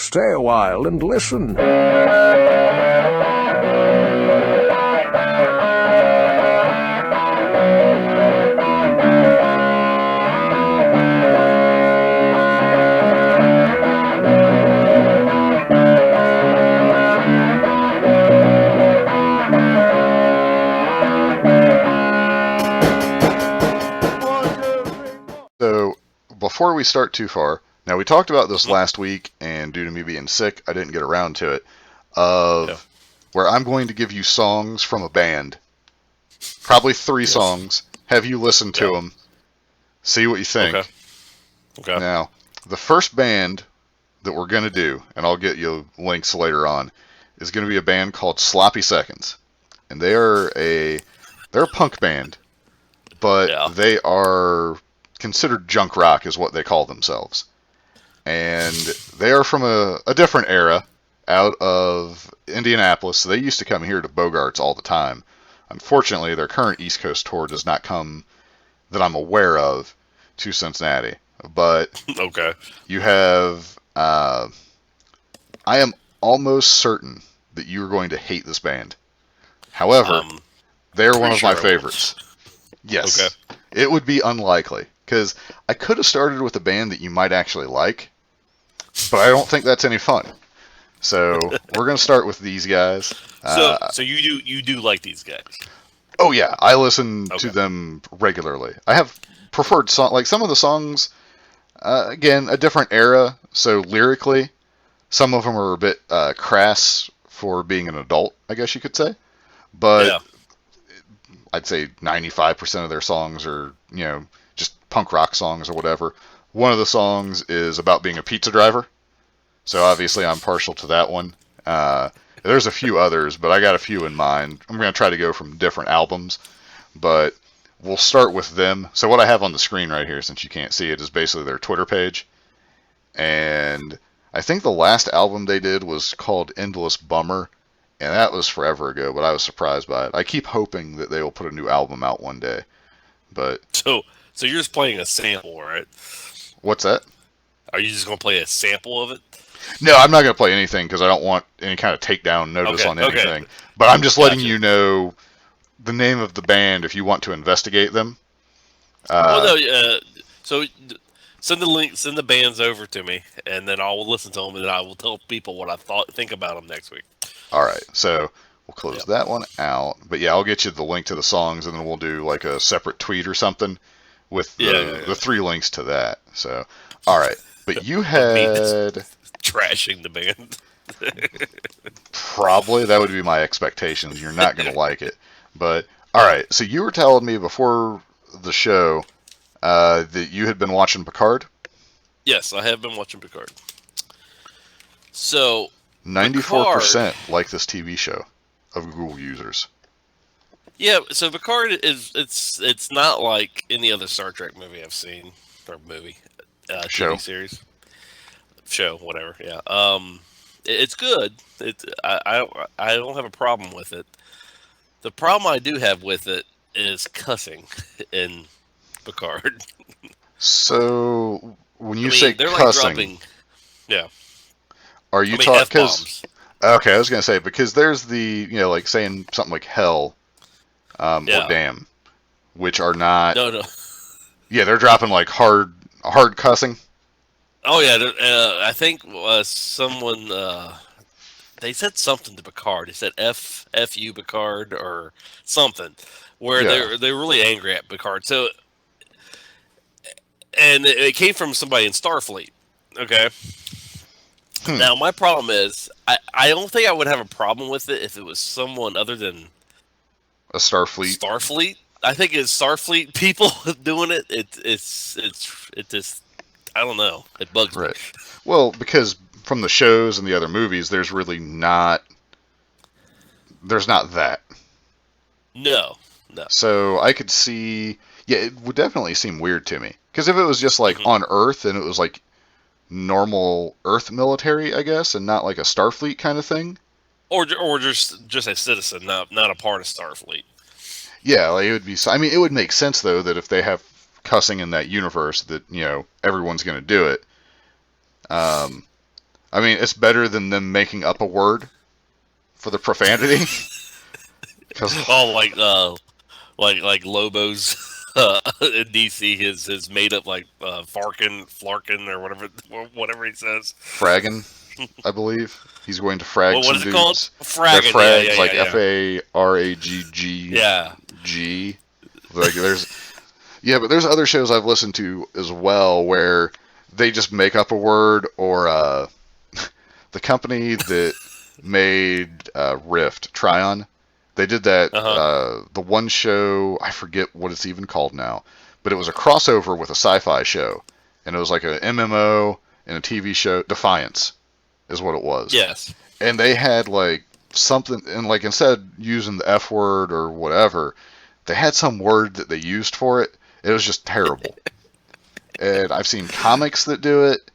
stay a while and listen. So, before we start too far, now we talked about this last week, and due to me being sick, I didn't get around to it, where I'm going to give you songs from a band, probably 3 songs, have you listen to them, see what you think. Okay. Now, the first band that we're going to do, and I'll get you links later on, is going to be a band called Sloppy Seconds. And they're a punk band, but they are considered junk rock is what they call themselves. And they are from a different era out of Indianapolis. So they used to come here to Bogarts all the time. Unfortunately, their current East Coast tour does not come, that I'm aware of, to Cincinnati. But you have, I am almost certain that you are going to hate this band. However, they're one of my favorites. Yes. Okay. It would be unlikely, because I could have started with a band that you might actually like, but I don't think that's any fun. So we're going to start with these guys. So you do like these guys? Oh yeah, I listen to them regularly. I have preferred song, like some of the songs. Again, a different era. So lyrically, some of them are a bit crass for being an adult, I guess you could say. But I'd say 95% of their songs are, just punk rock songs or whatever. One of the songs is about being a pizza driver. So obviously I'm partial to that one. There's a few others, but I got a few in mind. I'm going to try to go from different albums, but we'll start with them. So what I have on the screen right here, since you can't see it, is basically their Twitter page. And I think the last album they did was called Endless Bummer, and that was forever ago, but I was surprised by it. I keep hoping that they will put a new album out one day. But So you're just playing a sample, right? What's that? Are you just going to play a sample of it? No, I'm not going to play anything because I don't want any kind of takedown notice on anything. But I'm just letting you know the name of the band if you want to investigate them. So send the link, send the bands over to me, and then I will listen to them, and then I will tell people what I think about them next week. All right, so we'll close that one out. But yeah, I'll get you the link to the songs, and then we'll do like a separate tweet or something with the 3 links to that. So, all right. But you had trashing the band. Probably that would be my expectations. You're not going to like it. But all right, so you were telling me before the show that you had been watching Picard? Yes, I have been watching Picard. So 94% like this TV show of Google users. Yeah, so Picard it's not like any other Star Trek movie I've seen, or TV series, show, whatever. Yeah, it's good. I don't have a problem with it. The problem I do have with it is cussing in Picard. So when you say they're cussing, are you talking? Because okay, I was gonna say because there's the like saying something like hell. Or damn, which are not. No. Yeah, they're dropping like hard cussing. Oh yeah, I think someone they said something to Picard. They said "f you Picard" or something, where they're really angry at Picard. So, and it came from somebody in Starfleet. Okay. Now my problem is I don't think I would have a problem with it if it was someone other than a Starfleet. I think it's Starfleet people doing it. It just I don't know. It bugs me. Well, because from the shows and the other movies, there's really not. There's not that. No. So I could see. Yeah, it would definitely seem weird to me. Because if it was just like on Earth and it was like normal Earth military, I guess, and not like a Starfleet kind of thing. Or just a citizen, not a part of Starfleet. Yeah, like it would be. I mean, it would make sense though that if they have cussing in that universe, that everyone's going to do it. I mean, it's better than them making up a word for the profanity. Oh, like Lobo's in DC, his made up like Flarkin or whatever he says. Fragging, I believe. He's going to frag What some is it dudes. called? They're Fragging. frags, Yeah. like Faragg. Yeah. G. Like but there's other shows I've listened to as well where they just make up a word, or the company that made Rift, Tryon, they did that. The one show, I forget what it's even called now, but it was a crossover with a sci-fi show, and it was like an MMO and a TV show. Defiance is what it was. Yes. And they had like something, and like instead of using the F word or whatever, they had some word that they used for it. It was just terrible. And I've seen comics that do it.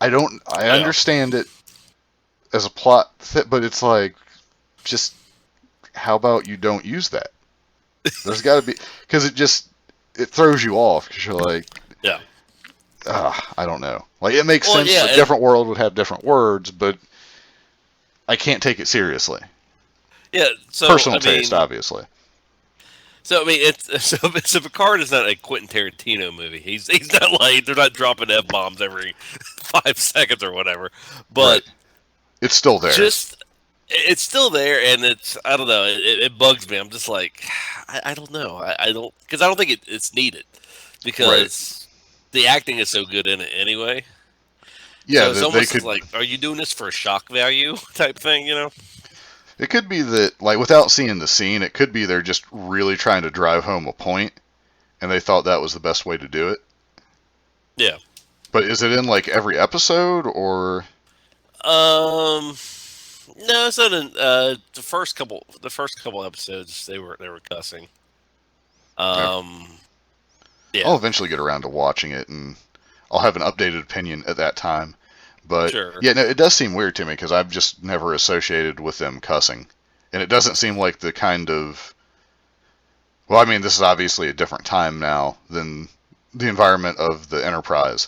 I understand it as a plot, but it's like, just how about you don't use that? There's got to be, because it throws you off, because you're like, yeah, I don't know. Like, it makes sense that different world would have different words, but I can't take it seriously. Yeah, so personal taste, obviously. So I mean, so Picard is not a Quentin Tarantino movie. He's not like, they're not dropping F-bombs every 5 seconds or whatever. But right. It's still there. It's still there, and I don't know. It bugs me. I'm just like, I don't know. I don't, because I don't think it's needed, because the acting is so good in it anyway. Yeah, so it's almost like, are you doing this for a shock value type thing? You know. It could be that, like, without seeing the scene, it could be they're just really trying to drive home a point, and they thought that was the best way to do it. Yeah. But is it in, like, every episode, or? No, it's not in the first couple episodes. They were cussing. Yeah. I'll eventually get around to watching it, and I'll have an updated opinion at that time. But yeah, no, it does seem weird to me, because I've just never associated with them cussing, and it doesn't seem like the kind of. Well, I mean, this is obviously a different time now than the environment of the Enterprise.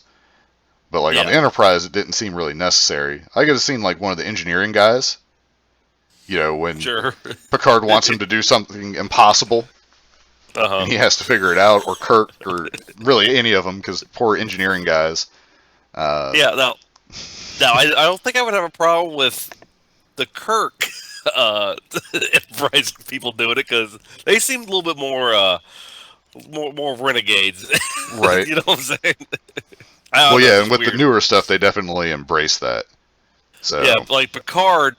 But like on the Enterprise, it didn't seem really necessary. I could have seen like one of the engineering guys, when Picard wants him to do something impossible, and he has to figure it out, or Kirk, or really any of them, because poor engineering guys. Now, I don't think I would have a problem with the Kirk Enterprise people doing it, because they seemed a little bit more renegades. Right. You know what I'm saying? And with the newer stuff, they definitely embrace that. So yeah, like Picard's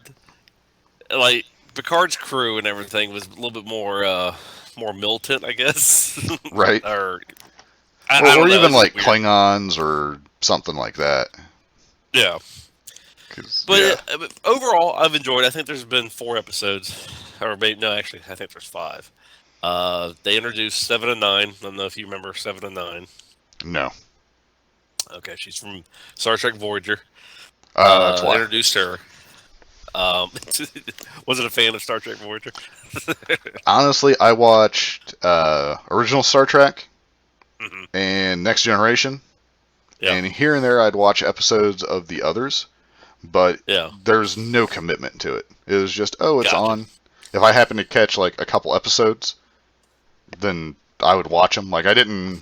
crew and everything was a little bit more militant, I guess. Right. or even like Klingons or something like that. Yeah. But overall, I've enjoyed it. I think there's been 4 episodes. Or maybe, no, actually, I think there's 5. They introduced 7 and 9. I don't know if you remember 7 and 9. No. Okay, she's from Star Trek Voyager. That's why. Introduced her. Wasn't a fan of Star Trek Voyager. Honestly, I watched original Star Trek and Next Generation. Yeah. And here and there, I'd watch episodes of the others. But there's no commitment to it. It was just, it's on. If I happen to catch like a couple episodes, then I would watch them. Like I didn't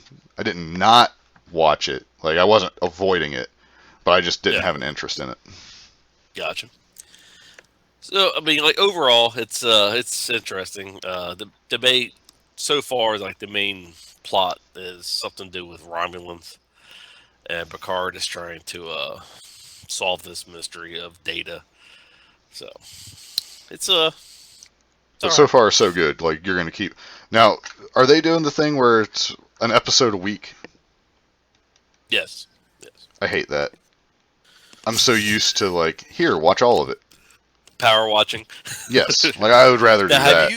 not watch it. Like I wasn't avoiding it, but I just didn't have an interest in it. Gotcha. So I mean, like overall, it's interesting. The debate so far is like the main plot is something to do with Romulans, and Picard is trying to solve this mystery of Data. So it's so far so good. Like you're gonna keep. Now, are they doing the thing where it's an episode a week? Yes. I hate that. I'm so used to like, here, watch all of it. Power watching. Yes, like I would rather do that.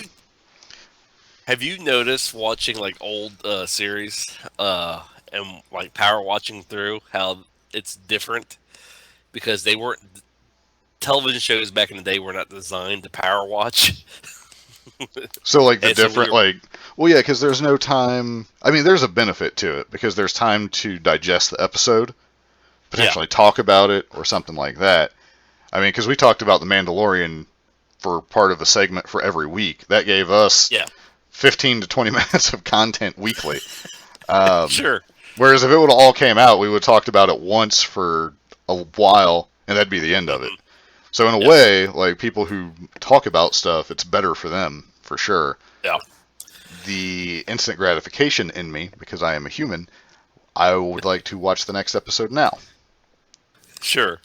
Have you noticed watching like old series and like power watching through how it's different? Because they weren't, television shows back in the day were not designed to power watch. So like because there's no time. I mean, there's a benefit to it because there's time to digest the episode. potentially talk about it or something like that. I mean, because we talked about The Mandalorian for part of a segment for every week. That gave us 15 to 20 minutes of content weekly. Sure. Whereas if it would have all came out, we would have talked about it once for a while, and that'd be the end of it. So in a way, like, people who talk about stuff, it's better for them, for sure. Yeah. The instant gratification in me, because I am a human, I would like to watch the next episode now. Sure.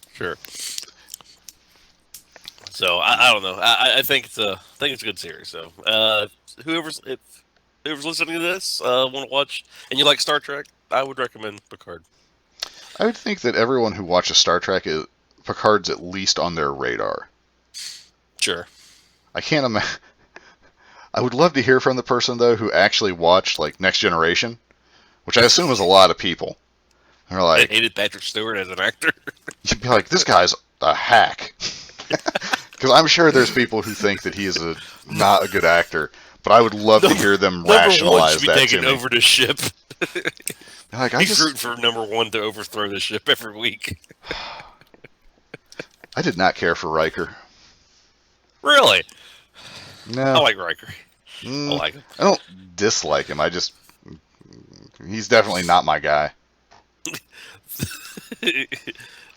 So I don't know. I think it's a good series. So whoever's listening to this want to watch and you like Star Trek, I would recommend Picard. I would think that everyone who watches Star Trek, Picard's at least on their radar. Sure. I can't imagine. I would love to hear from the person, though, who actually watched, like, Next Generation, which I assume is a lot of people. They're like, I hated Patrick Stewart as an actor. You'd be like, this guy's a hack. Because I'm sure there's people who think that he is not a good actor, but I would love to hear them rationalize that to me. Over the ship. Like, He's rooting for number one to overthrow the ship every week. I did not care for Riker. Really? No. I like Riker. I like him. I don't dislike him. He's definitely not my guy.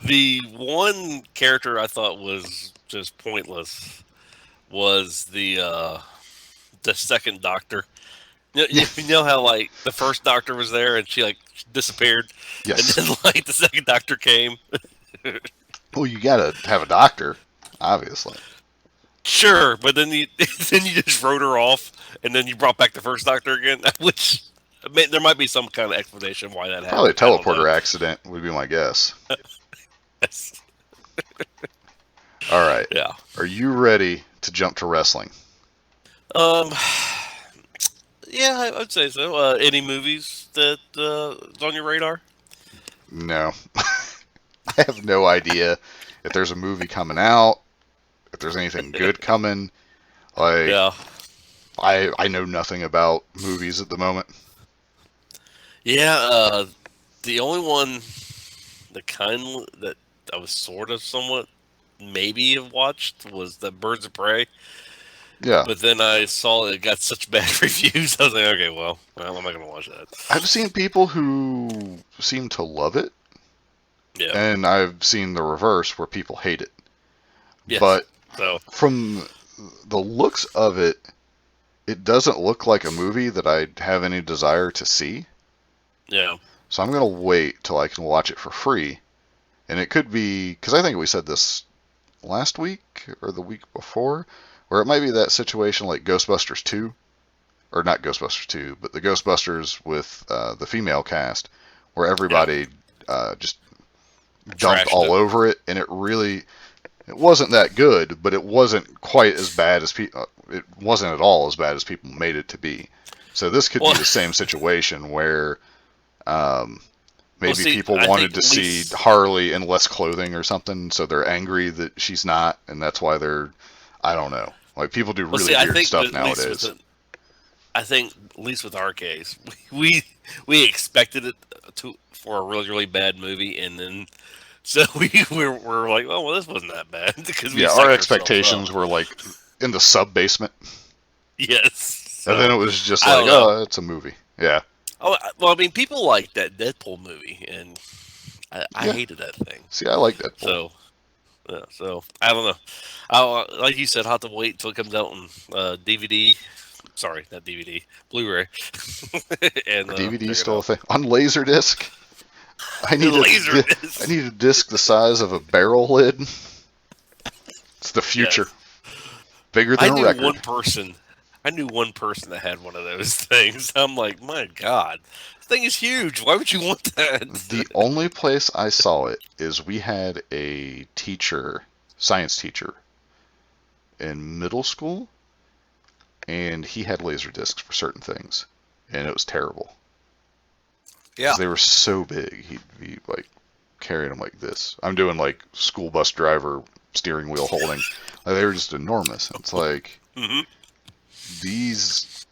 The one character I thought was just pointless was the second Doctor. You know how, like, the first Doctor was there and she, like, disappeared? Yes. And then, like, the second Doctor came. Well, you gotta have a doctor, obviously. Sure, but then you just wrote her off, and then you brought back the first Doctor again, which, I mean, there might be some kind of explanation why that happened. Probably a teleporter accident would be my guess. Yes. All right. Yeah. Are you ready to jump to wrestling? Yeah, I would say so. Any movies that is on your radar? No. I have no idea if there's a movie coming out, if there's anything good coming. Like, Yeah. I know nothing about movies at the moment. Yeah, the only one that I was sort of somewhat maybe have watched was the Birds of Prey. Yeah. But then I saw it got such bad reviews. I was like, okay, well, I'm not going to watch that. I've seen people who seem to love it. Yeah. And I've seen the reverse where people hate it. Yes. But so, from the looks of it, it doesn't look like a movie that I'd have any desire to see. Yeah. So I'm going to wait till I can watch it for free. And it could be, because I think we said this last week or the week before, where it might be that situation like Ghostbusters 2. Or not Ghostbusters 2, but the Ghostbusters with the female cast, where everybody just dumped all over it, and it wasn't that good, but it wasn't quite as bad as it wasn't at all as bad as people made it to be. So this could be the same situation where maybe people wanted to see Harley in less clothing or something, so they're angry that she's not, and that's why I don't know. Like, people do really weird stuff nowadays. I think, at least with our case, we expected it for a really, really bad movie, and then so we're like, oh, well, this wasn't that bad. Because our expectations were like in the sub-basement. Yes. And then it was just like, oh, it's a movie. Yeah. Oh, well, I mean, people like that Deadpool movie, and I hated that thing. See, I like Deadpool. So I don't know. Like you said, I'll have to wait until it comes out on DVD. Sorry, not DVD, Blu-ray. And DVD still a thing on Laserdisc. I need a disc the size of a barrel lid. It's the future. Yes. Bigger than a record. I knew one person that had one of those things. I'm like, my God, this thing is huge. Why would you want that? The only place I saw it is we had a science teacher, in middle school, and he had laser discs for certain things, and it was terrible. Yeah, they were so big. He'd be like carrying them like this. I'm doing like school bus driver steering wheel holding. Like, they were just enormous. It's like these.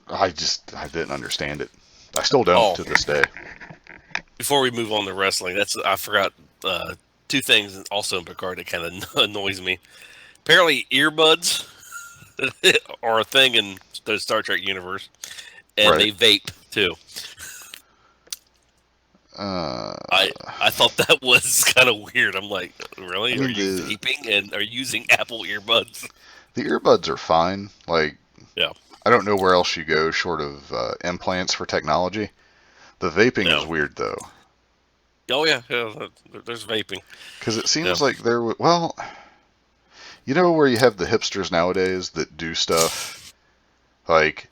I didn't understand it. I still don't to this day. before we move on to wrestling, I forgot two things also in Picard that kind of annoys me. Apparently, earbuds are a thing in the Star Trek universe, and Right. they vape too. I thought that was kind of weird. I'm like, really? I Are mean, you the vaping and are you using Apple earbuds? earbuds are fine. Like, Yeah. I don't know where else you go short of implants for technology. The vaping is No. weird though, Oh yeah. There's vaping. because it Yeah. seems like well, you know where you have the hipsters nowadays that do stuff like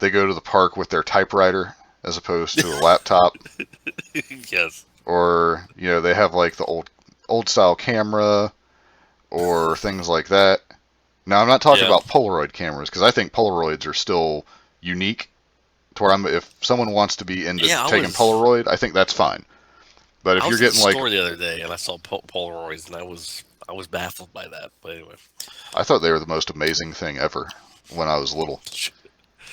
they go to the park with their typewriter as opposed to a laptop, Yes. or they have like the old style camera or things like that. Now I'm not talking Yeah. about Polaroid cameras because I think Polaroids are still unique. To where if someone wants to be into Yeah. taking Polaroid, I think that's fine. But if I you're was in the getting like, store the other day and I saw Polaroids and I was baffled by that. But anyway. I thought they were the most amazing thing ever when I was little.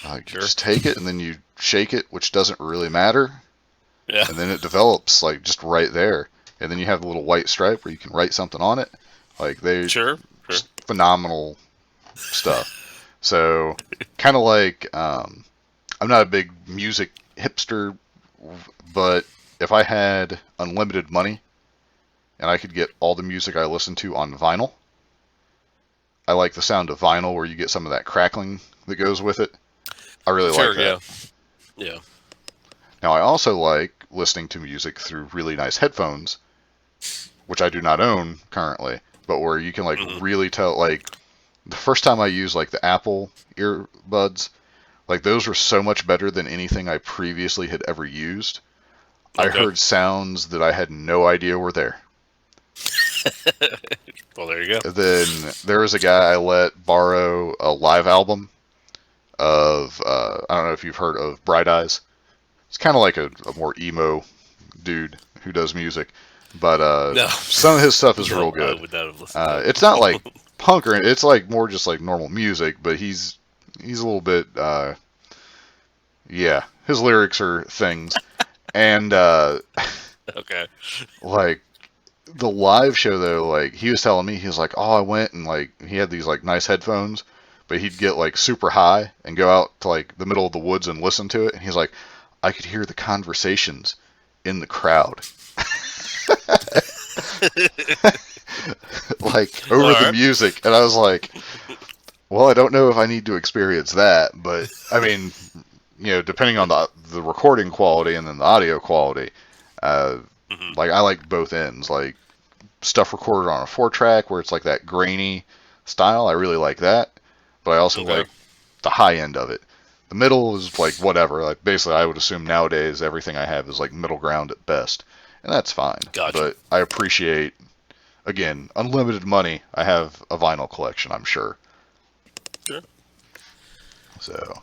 Like, you Sure. just take it and then you shake it, which doesn't really matter, Yeah. and then it develops like just right there. And then you have the little white stripe where you can write something on it. Like they Sure. just phenomenal stuff. So kind of like I'm not a big music hipster, but if I had unlimited money and I could get all the music I listen to on vinyl, I like the sound of vinyl where you get some of that crackling that goes with it. I really like Sure. that. Yeah. Now, I also like listening to music through really nice headphones, which I do not own currently, but where you can like really tell. Like the first time I used like the Apple earbuds, like those were so much better than anything I previously had ever used. I Okay. heard sounds that I had no idea were there. Well, there you go. Then there was a guy I let borrow a live album of I don't know if you've heard of Bright Eyes. It's kind of like a more emo dude who does music, but No. some of his stuff is No, real I good. would not have listened to it. It's not like punk or it's like more just like normal music, but he's a little bit yeah. His lyrics are things, and Okay. like the live show though, like he was telling me, he was like, oh, I went and like he had these like nice headphones, but he'd get like super high and go out to like the middle of the woods and listen to it, and he's like, I could hear the conversations in the crowd. Like over the music, and I was like, well, I don't know if I need to experience that, but I mean, depending on the recording quality and then the audio quality, like I like both ends. Like stuff recorded on a 4-track where it's like that grainy style, I really like that, but I also like the high end of it. The middle is like whatever. Like basically, I would assume nowadays everything I have is like middle ground at best, and that's fine. Gotcha. But I appreciate, again, unlimited money. I have a vinyl collection, I'm sure. Sure. So.